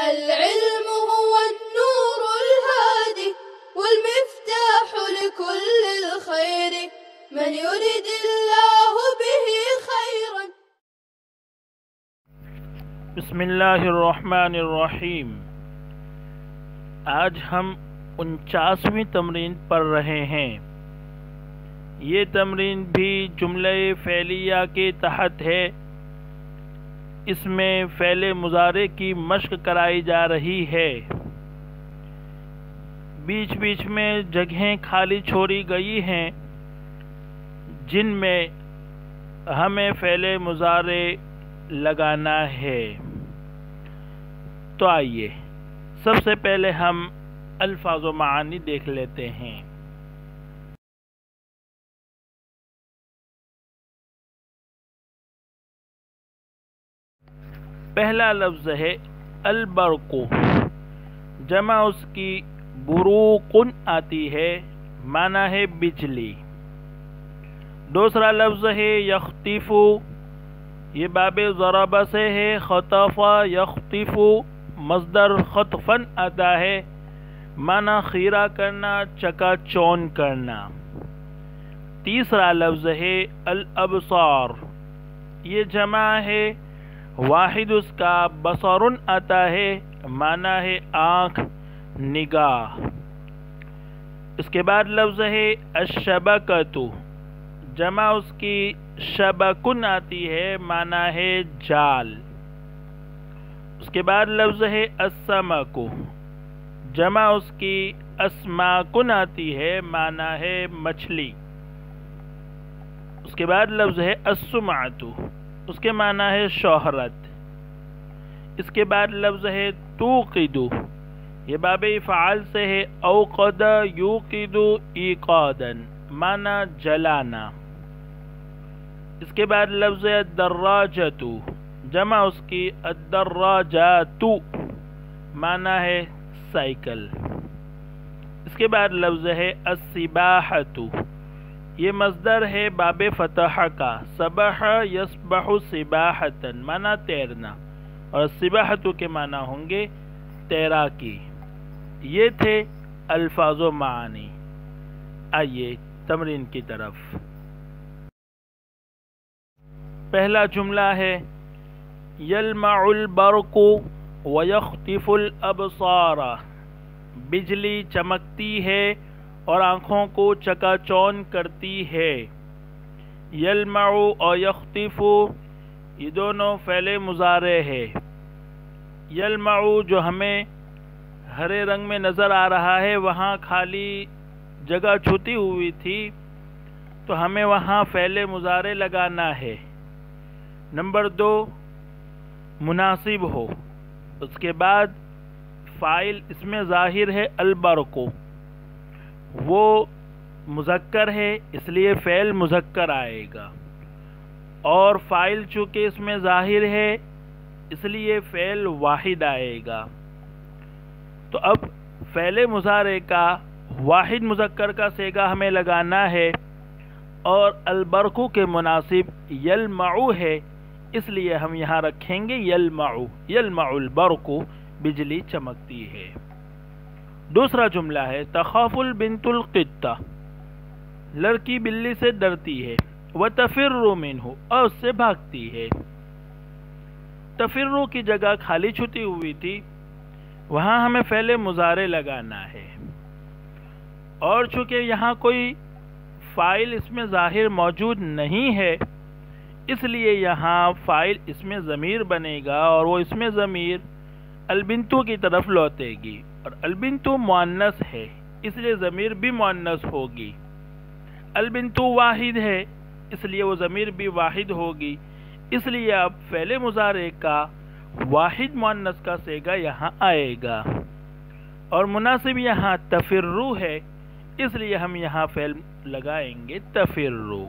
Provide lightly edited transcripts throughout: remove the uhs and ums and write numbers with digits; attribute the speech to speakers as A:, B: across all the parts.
A: العلم هو النور الهادي والمفتاح لكل الخير من يريد الله به خيرا.
B: بسم اللہ الرحمن الرحیم۔ آج ہم 49ویں تمرین پڑھ رہے ہیں۔ یہ تمرین بھی جملہ فعلیہ کے تحت ہے۔ اس میں فعل مضارع کی مشق کرائی جا رہی ہے۔ بیچ بیچ میں جگہیں خالی چھوڑی گئی ہیں جن میں ہمیں فعل مضارع لگانا ہے۔ تو آئیے سب سے پہلے ہم الفاظ و معانی دیکھ لیتے ہیں۔ پہلا لفظ ہے البرق، جمع اس کی بروقن آتی ہے، معنی ہے بجلی۔ دوسرا لفظ ہے یخطف، یہ باب ضرب سے ہے، خطف یخطف، مصدر خطفن آتا ہے، معنی خیرہ کرنا، چکا چون کرنا۔ تیسرا لفظ ہے الابصار، یہ جمع ہے، واحد اس کا بصرن آتا ہے، معنی ہے آنکھ، نگاہ۔ اس کے بعد لفظ ہے الشبکۃ، جمع اس کی شبکن آتی ہے، معنی ہے جال۔ اس کے بعد لفظ ہے السمک، جمع اس کی اسماکن آتی ہے، معنی ہے مچھلی۔ اس کے بعد لفظ ہے السمعۃ، اس کے معنی ہے شہرت۔ اس کے بعد لفظ ہے توقد، یہ باب افعال سے ہے، اوقد یوقد ایقادا، معنی جلانا۔ اس کے بعد لفظ ہے الدراجۃ، جمع اس کی الدراجات، معنی ہے سائیکل۔ اس کے بعد لفظ ہے السباحۃ، یہ مصدر ہے باب فتح کا، سبح یسبح سباحۃ، معنی تیرنا، اور سباحۃ کے معنی ہوں گے تیراکی۔ یہ تھے الفاظ و معانی۔ آئیے تمرین کی طرف۔ پہلا جملہ ہے یلمع البرق ویخطف الابصار، بجلی چمکتی ہے اور آنکھوں کو چکا چون کرتی ہے۔ یلمع اور یخطف یہ دونوں فعل مضارع ہے۔ یلمع جو ہمیں ہرے رنگ میں نظر آ رہا ہے، وہاں خالی جگہ چھوٹی ہوئی تھی تو ہمیں وہاں فعل مضارع لگانا ہے۔ نمبر 2 مناسب ہو، اس کے بعد فاعل اس میں ظاہر ہے البرق، وہ مذکر ہے اس لیے فعل مذکر آئے گا، اور فاعل چونکہ اس میں ظاہر ہے اس لیے فعل واحد آئے گا۔ تو اب فعل مضارع کا واحد مذکر کا صیغہ ہمیں لگانا ہے، اور البرق کے مناسب یلمع ہے، اس لیے ہم یہاں رکھیں گے یلمع، یلمع البرق، بجلی چمکتی ہے۔ دوسرا جملہ ہے تخاف البنت القطہ، لڑکی بلی سے ڈرتی ہے، وتفر منہ، اور اس سے بھاگتی ہے۔ تفر کی جگہ خالی چھٹی ہوئی تھی، وہاں ہمیں فعل مضارع لگانا ہے، اور چونکہ یہاں کوئی فاعل اس میں ظاہر موجود نہیں ہے اس لیے یہاں فاعل اس میں ضمیر بنے گا، اور وہ اس میں ضمیر البنتو کی طرف لوٹے گی، اور البنتو مؤنث ہے اس لیے ضمیر بھی مؤنث ہوگی۔ البنتو واحد ہے اس لیے وہ ضمیر بھی واحد ہوگی، اس لیے اب فعل مضارع کا واحد مؤنث کا صیغہ یہاں آئے گا، اور مناسب یہاں تفرو ہے اس لیے ہم یہاں فعل لگائیں گے تفرو۔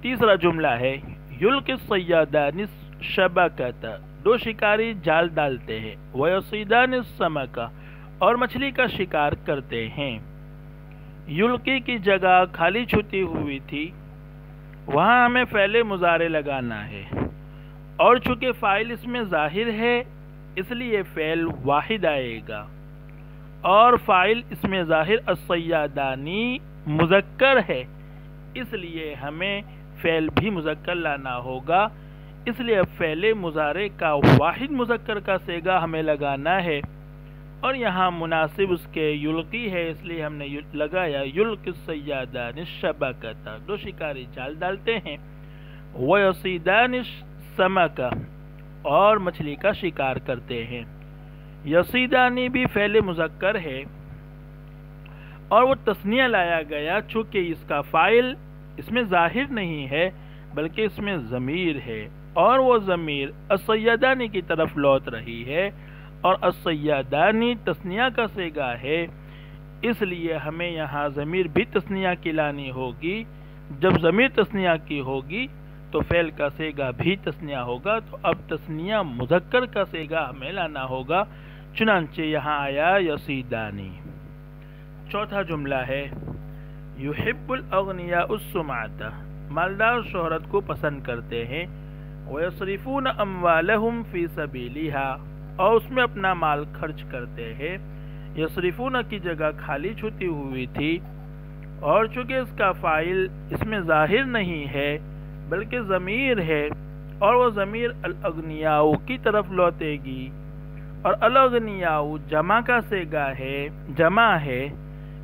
B: تیسرا جملہ ہے یلقی الصیادان الشبکۃ، دو شکاری جال ڈالتے ہیں، ویصیدان السمک، اور مچھلی کا شکار کرتے ہیں۔ یلقی کی جگہ خالی چھٹی ہوئی تھی، وہاں ہمیں فعل مضارع لگانا ہے، اور چونکہ فاعل اس میں ظاہر ہے اس لیے فعل واحد آئے گا، اور فاعل اس میں ظاہر الصیادانی مذکر ہے، اس لیے ہمیں فعل بھی مذکر لانا ہوگا، اس لیے اب فعل مضارع کا واحد مذکر کا صیغہ ہمیں لگانا ہے، اور یہاں مناسب اس کے یلقی ہے، اس لیے ہم نے لگایا یلقی الصیادان الشبکۃ، دو شکاری جال ڈالتے ہیں، ویصیدان السمک، اور مچھلی کا شکار کرتے ہیں۔ یصیدانی بھی فعل مذکر ہے اور وہ تثنیہ لایا گیا چونکہ اس کا فاعل اس میں ظاہر نہیں ہے بلکہ اس میں ضمیر ہے، اور وہ ضمیر الصیادانی کی طرف لوٹ رہی ہے، اور الصیادانی تثنیہ کا صیغہ ہے، اس لیے ہمیں یہاں ضمیر بھی تثنیہ کی لانی ہوگی۔ جب ضمیر تثنیہ کی ہوگی تو فعل کا صیغہ بھی تثنیہ ہوگا، تو اب تثنیہ مذکر کا صیغہ ہمیں لانا ہوگا، چنانچہ یہاں آیا یصیدانی۔ چوتھا جملہ ہے یحب الاغنیاء السمعۃ، مالدار شہرت کو پسند کرتے ہیں، ویصرفون اموالہم فی سبیلہا، اور اس میں اپنا مال خرچ کرتے ہیں۔ یصرفون کی جگہ خالی چھٹی ہوئی تھی، اور چونکہ اس کا فاعل اس میں ظاہر نہیں ہے بلکہ ضمیر ہے، اور وہ ضمیر الاغنیاء کی طرف لوٹے گی، اور الاغنیاء جمع کا صیغہ ہے، جمع ہے،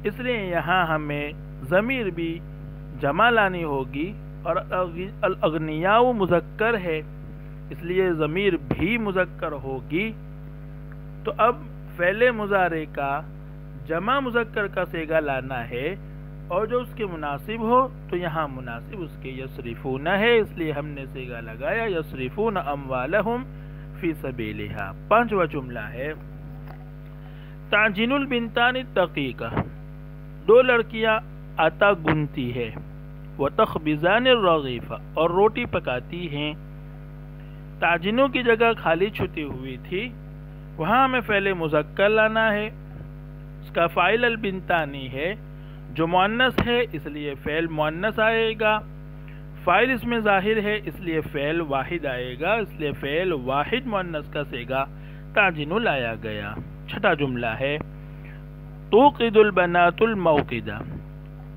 B: اس لیے یہاں ہمیں ضمیر بھی جمع لانی ہوگی، اور الاغنیاء مذکر ہے اس لیے ضمیر بھی مذکر ہوگی۔ تو اب فعل مضارع کا جمع مذکر کا صیغہ لانا ہے، اور جو اس کے مناسب ہو تو یہاں مناسب اس کے یصرفون ہے، اس لیے ہم نے صیغہ لگایا یصرفون اموالہم فی سبیلہا۔ پانچواں جملہ ہے تعجن البنتان الدقیقہ، دو لڑکیاں آٹا گنتی ہے، وتخبزان الرغیف، اور روٹی پکاتی ہیں۔ تعجنوں کی جگہ خالی چھٹی ہوئی تھی، وہاں ہمیں فعل مذکر لانا ہے، اس کا فاعل البنتانی ہے جو مؤنث ہے، اس لیے فعل مؤنث آئے گا، فاعل اس میں ظاہر ہے اس لیے فعل واحد آئے گا، اس لیے فعل واحد مؤنث کا صیغہ تعجن لایا گیا۔ چھٹا جملہ ہے توقد البنات الموقدہ،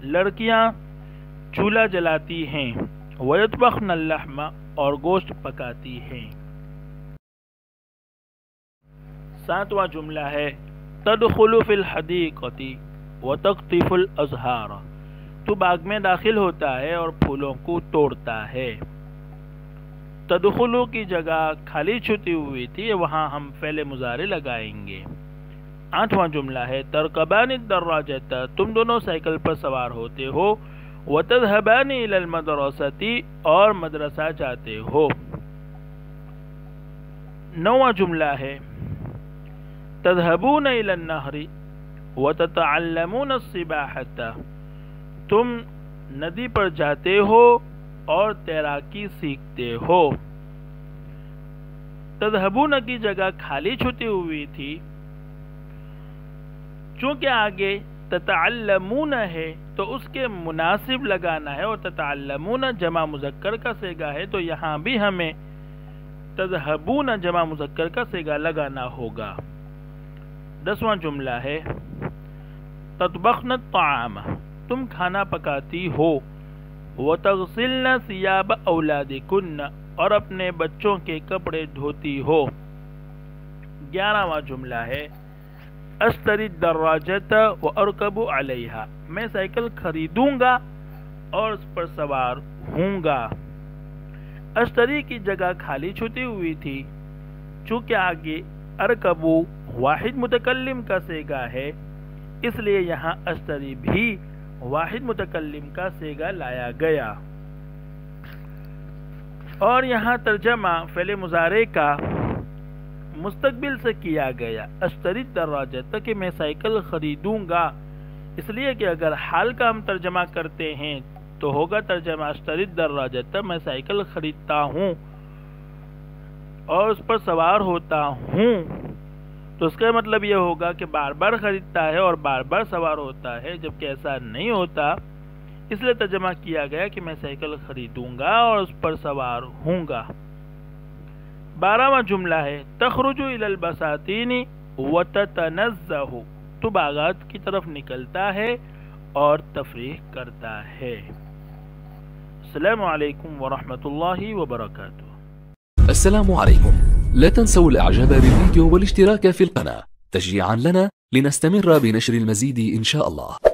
B: لڑکیاں چولہا جلاتی ہیں، ویطبخن اللحم، اور گوشت پکاتی ہیں۔ ساتواں جملہ ہے تدخل فی الحدیقۃ وتقطف الازہار، تو باغ میں داخل ہوتا ہے اور پھولوں کو توڑتا ہے۔ تدخلو کی جگہ خالی چھٹی ہوئی تھی، وہاں ہم فعل مضارع لگائیں گے۔ آٹھواں جملہ ہے ترکبان الدراجۃ، تم دونوں سائیکل پر سوار ہوتے ہو، وتذهبان الى المدرسۃ، اور مدرسہ جاتے ہو۔ نواں جملہ ہے تذهبون الى النهر وتتعلمون السباحۃ، تم ندی پر جاتے ہو اور تیراکی سیکھتے ہو۔ تذهبون کی جگہ خالی چھٹی ہوئی تھی، چونکہ آگے تتعلمون ہے تو اس کے مناسب لگانا ہے، اور تتعلمون جمع مذکر کا صیغہ ہے، تو یہاں بھی ہمیں تذهبون جمع مذکر کا صیغہ لگانا ہوگا۔ دسواں جملہ ہے تطبخن الطعام، تم کھانا پکاتی ہو، وتغسلن ثياب اولادکن، اور اپنے بچوں کے کپڑے دھوتی ہو۔ 11واں جملہ ہے اشتری الدراجۃ وارکب علیہا، میں سائیکل خریدوں گا اور اس پر سوار ہوں گا۔ اشتری کی جگہ خالی چھٹی ہوئی تھی، چونکہ آگے ارکبو واحد متکلم کا صیغہ ہے، اس لیے یہاں اشتری بھی واحد متکلم کا صیغہ لایا گیا۔ اور یہاں ترجمہ فعل مضارع کا مستقبل سے کیا گیا، اشتری الدراجۃ، کہ میں سائیکل خریدوں گا، اس لیے کہ اگر حال کا ہم ترجمہ کرتے ہیں تو ہوگا ترجمہ اشتری الدراجۃ، میں سائیکل خریدتا ہوں اور اس پر سوار ہوتا ہوں، تو اس کا مطلب یہ ہوگا کہ بار بار خریدتا ہے اور بار بار سوار ہوتا ہے، جبکہ ایسا نہیں ہوتا، اس لیے ترجمہ کیا گیا کہ میں سائیکل خریدوں گا اور اس پر سوار ہوں گا۔ 12واں جملہ ہے تخرج الی البساتین وتتنزہ، تو باغات کی طرف نکلتا ہے اور تفریح کرتا ہے۔ السلام علیکم ورحمۃ اللہ وبرکاتہ۔
C: السلام عليكم، لا تنسوا الاعجاب بالفيديو والاشتراك في القناة تشجيعا لنا لنستمر بنشر المزيد إن شاء الله.